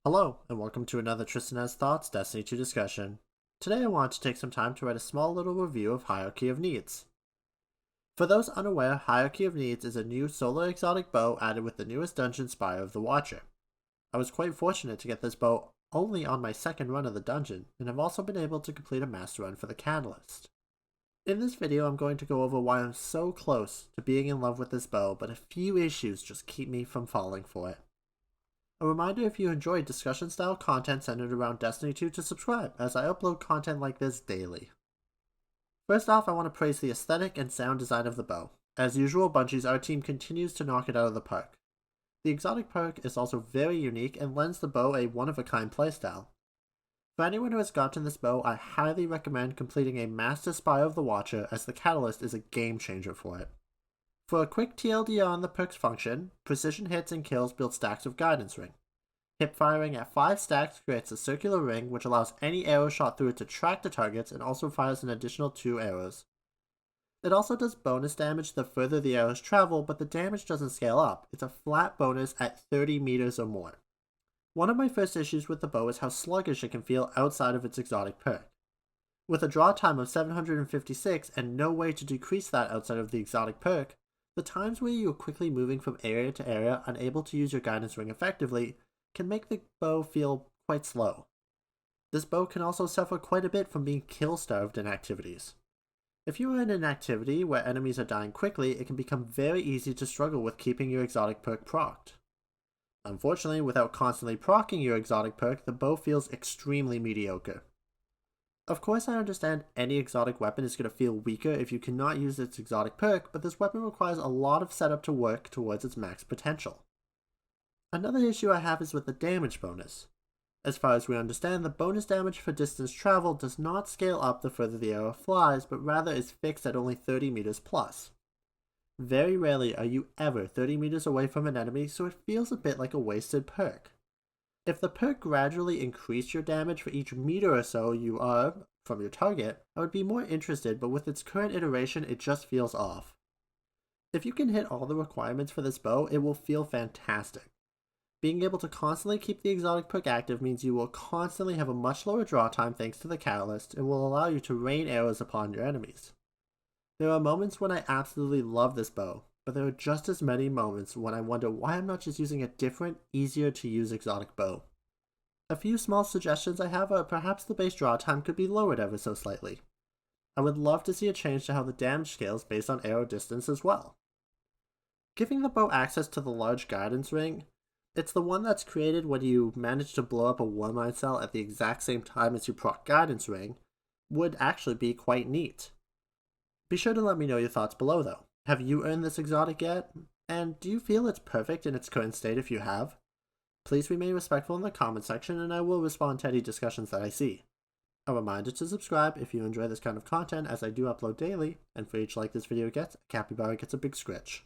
Hello, and welcome to another Tristan Has Thoughts Destiny 2 discussion. Today I want to take some time to write a small little review of Hierarchy of Needs. For those unaware, Hierarchy of Needs is a new solar exotic bow added with the newest dungeon Spire of the Watcher. I was quite fortunate to get this bow only on my second run of the dungeon, and have also been able to complete a master run for the Catalyst. In this video I'm going to go over why I'm so close to being in love with this bow, but a few issues just keep me from falling for it. A reminder, if you enjoy discussion style content centered around Destiny 2, to subscribe, as I upload content like this daily. First off, I want to praise the aesthetic and sound design of the bow. As usual, Bungie's art team continues to knock it out of the park. The exotic perk is also very unique and lends the bow a one-of-a-kind playstyle. For anyone who has gotten this bow, I highly recommend completing a Master Spire of the Watcher, as the Catalyst is a game changer for it. For a quick TLDR on the perk's function, precision hits and kills build stacks of Guidance Ring. Hip firing at 5 stacks creates a circular ring which allows any arrow shot through it to track the targets and also fires an additional 2 arrows. It also does bonus damage the further the arrows travel, but the damage doesn't scale up. It's a flat bonus at 30 meters or more. One of my first issues with the bow is how sluggish it can feel outside of its exotic perk. With a draw time of 756 and no way to decrease that outside of the exotic perk, the times where you are quickly moving from area to area unable to use your guidance ring effectively can make the bow feel quite slow. This bow can also suffer quite a bit from being kill-starved in activities. If you are in an activity where enemies are dying quickly, it can become very easy to struggle with keeping your exotic perk procced. Unfortunately, without constantly proccing your exotic perk, the bow feels extremely mediocre. Of course, I understand any exotic weapon is going to feel weaker if you cannot use its exotic perk, but this weapon requires a lot of setup to work towards its max potential. Another issue I have is with the damage bonus. As far as we understand, the bonus damage for distance travel does not scale up the further the arrow flies, but rather is fixed at only 30 meters plus. Very rarely are you ever 30 meters away from an enemy, so it feels a bit like a wasted perk. If the perk gradually increased your damage for each meter or so you are from your target, I would be more interested, but with its current iteration it just feels off. If you can hit all the requirements for this bow, it will feel fantastic. Being able to constantly keep the exotic perk active means you will constantly have a much lower draw time thanks to the Catalyst, and will allow you to rain arrows upon your enemies. There are moments when I absolutely love this bow, but there are just as many moments when I wonder why I'm not just using a different, easier to use exotic bow. A few small suggestions I have are perhaps the base draw time could be lowered ever so slightly. I would love to see a change to how the damage scales based on arrow distance as well. Giving the bow access to the large guidance ring, it's the one that's created when you manage to blow up a Warmind cell at the exact same time as you proc guidance ring, would actually be quite neat. Be sure to let me know your thoughts below though. Have you earned this exotic yet? And do you feel it's perfect in its current state if you have? Please remain respectful in the comment section and I will respond to any discussions that I see. A reminder to subscribe if you enjoy this kind of content, as I do upload daily, and for each like this video gets, a capybara gets a big scritch.